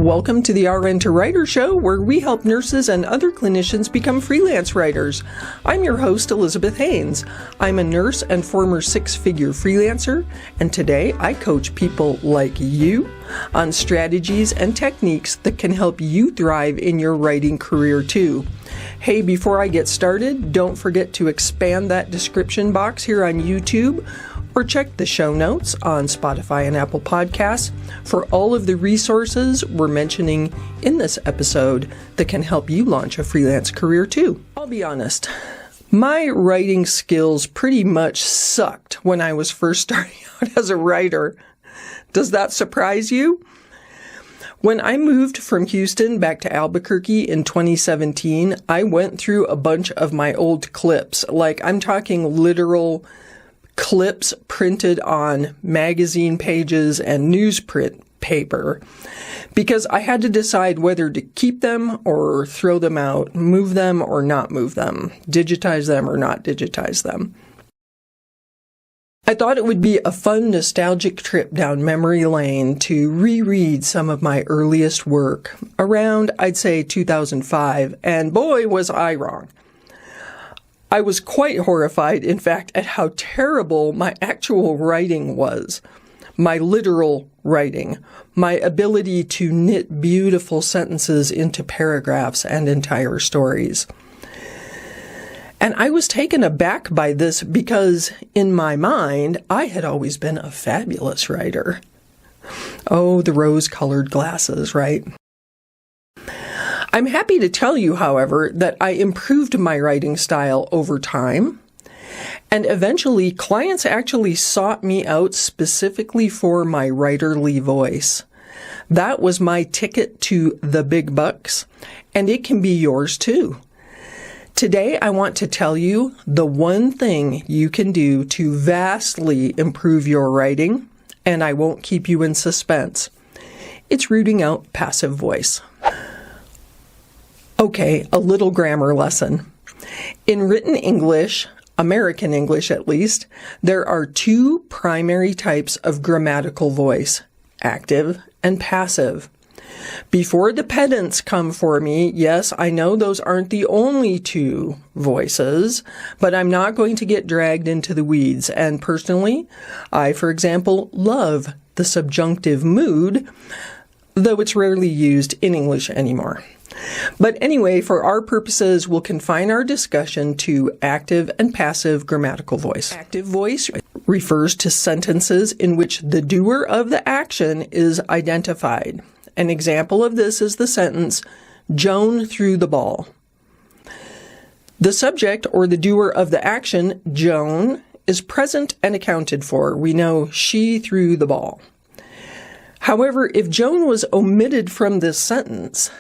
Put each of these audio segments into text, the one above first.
Welcome to the RN2writer Show, where we help nurses and other clinicians become freelance writers. I'm your host, Elizabeth Haynes. I'm a nurse and former six-figure freelancer, and today I coach people like you on strategies and techniques that can help you thrive in your writing career too. Hey, before I get started, don't forget to expand that description box here on YouTube, or check the show notes on Spotify and Apple Podcasts for all of the resources we're mentioning in this episode that can help you launch a freelance career too. I'll be honest, my writing skills pretty much sucked when I was first starting out as a writer. Does that surprise you? When I moved from Houston back to Albuquerque in 2017, I went through a bunch of my old clips. Like, I'm talking literal clips printed on magazine pages and newsprint paper, because I had to decide whether to keep them or throw them out, move them or not move them, digitize them or not digitize them. I thought it would be a fun, nostalgic trip down memory lane to reread some of my earliest work around, I'd say, 2005, and boy, was I wrong. I was quite horrified, in fact, at how terrible my actual writing was. My literal writing, my ability to knit beautiful sentences into paragraphs and entire stories. And I was taken aback by this because, in my mind, I had always been a fabulous writer. Oh, the rose-colored glasses, right? I'm happy to tell you, however, that I improved my writing style over time, and eventually clients actually sought me out specifically for my writerly voice. That was my ticket to the big bucks, and it can be yours too. Today, I want to tell you the one thing you can do to vastly improve your writing, and I won't keep you in suspense. It's rooting out passive voice. Okay, a little grammar lesson. In written English, American English at least, there are two primary types of grammatical voice, active and passive. Before the pedants come for me, yes, I know those aren't the only two voices, but I'm not going to get dragged into the weeds. And personally, I, for example, love the subjunctive mood, though it's rarely used in English anymore. But anyway, for our purposes, we'll confine our discussion to active and passive grammatical voice. Active voice refers to sentences in which the doer of the action is identified. An example of this is the sentence, Joan threw the ball. The subject, or the doer of the action, Joan, is present and accounted for. We know she threw the ball. However, if Joan was omitted from this sentence,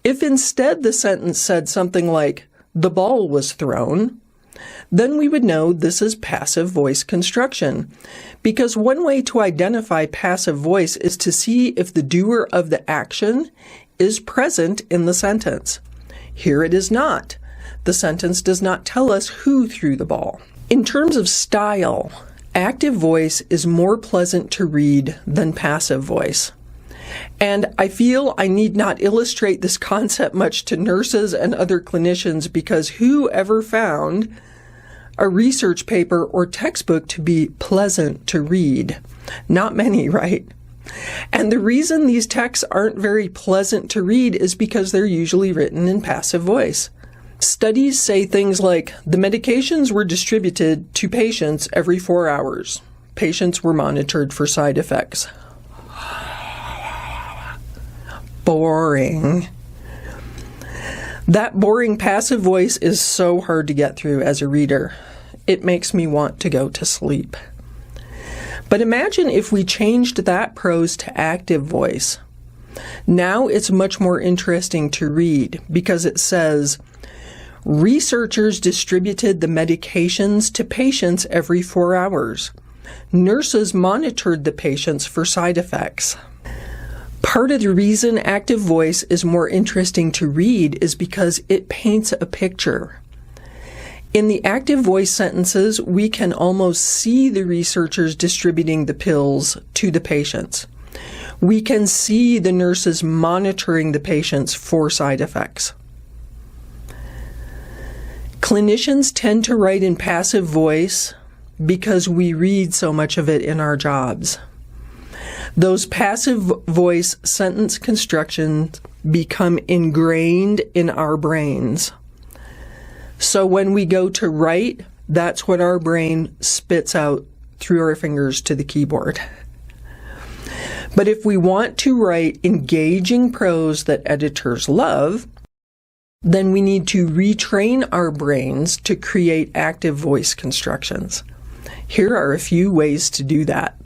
if instead the sentence said something like, the ball was thrown, then we would know this is passive voice construction, because one way to identify passive voice is to see if the doer of the action is present in the sentence. Here it is not. The sentence does not tell us who threw the ball. In terms of style, active voice is more pleasant to read than passive voice. And I feel I need not illustrate this concept much to nurses and other clinicians, because who ever found a research paper or textbook to be pleasant to read? Not many, right? And the reason these texts aren't very pleasant to read is because they're usually written in passive voice. Studies say things like, the medications were distributed to patients every 4 hours. Patients were monitored for side effects. Boring. That boring passive voice is so hard to get through as a reader. It makes me want to go to sleep. But imagine if we changed that prose to active voice. Now it's much more interesting to read because it says, researchers distributed the medications to patients every 4 hours. Nurses monitored the patients for side effects. Part of the reason active voice is more interesting to read is because it paints a picture. In the active voice sentences, we can almost see the researchers distributing the pills to the patients. We can see the nurses monitoring the patients for side effects. Clinicians tend to write in passive voice because we read so much of it in our jobs. Those passive voice sentence constructions become ingrained in our brains. So when we go to write, that's what our brain spits out through our fingers to the keyboard. But if we want to write engaging prose that editors love, then we need to retrain our brains to create active voice constructions. Here are a few ways to do that.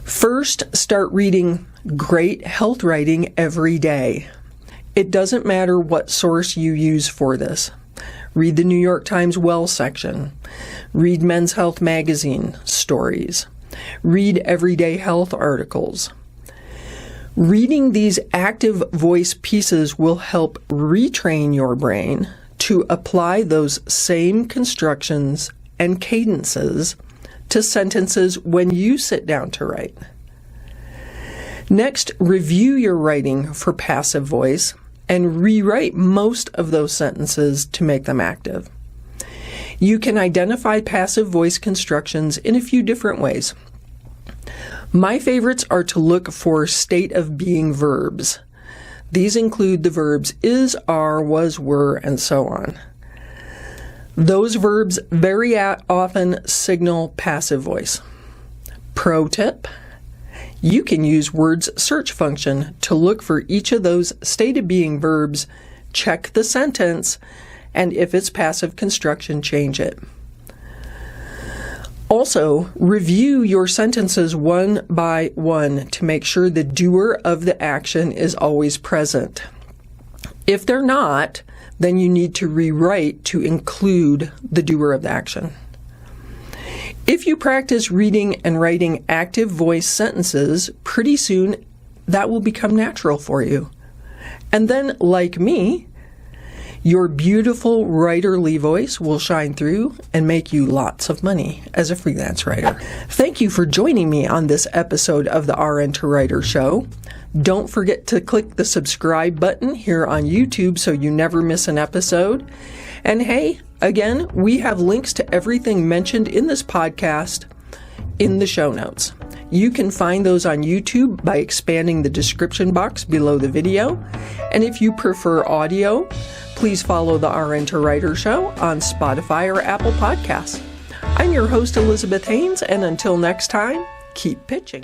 First, start reading great health writing every day. It doesn't matter what source you use for this. Read the New York Times Well section. Read Men's Health magazine stories. Read everyday health articles. Reading these active voice pieces will help retrain your brain to apply those same constructions and cadences to sentences when you sit down to write. Next, review your writing for passive voice and rewrite most of those sentences to make them active. You can identify passive voice constructions in a few different ways. My favorites are to look for state of being verbs. These include the verbs is, are, was, were, and so on. Those verbs very often signal passive voice. Pro tip: you can use Word's search function to look for each of those state of being verbs, check the sentence, and if it's passive construction, change it. Also, review your sentences one by one to make sure the doer of the action is always present. If they're not, then you need to rewrite to include the doer of the action. If you practice reading and writing active voice sentences, pretty soon that will become natural for you. And then, like me, your beautiful writerly voice will shine through and make you lots of money as a freelance writer. Thank you for joining me on this episode of the RN2writer Show. Don't forget to click the subscribe button here on YouTube so you never miss an episode. And hey, again, we have links to everything mentioned in this podcast in the show notes. You can find those on YouTube by expanding the description box below the video. And if you prefer audio, please follow the RN2writer Show on Spotify or Apple Podcasts. I'm your host, Elizabeth Haynes, and until next time, keep pitching.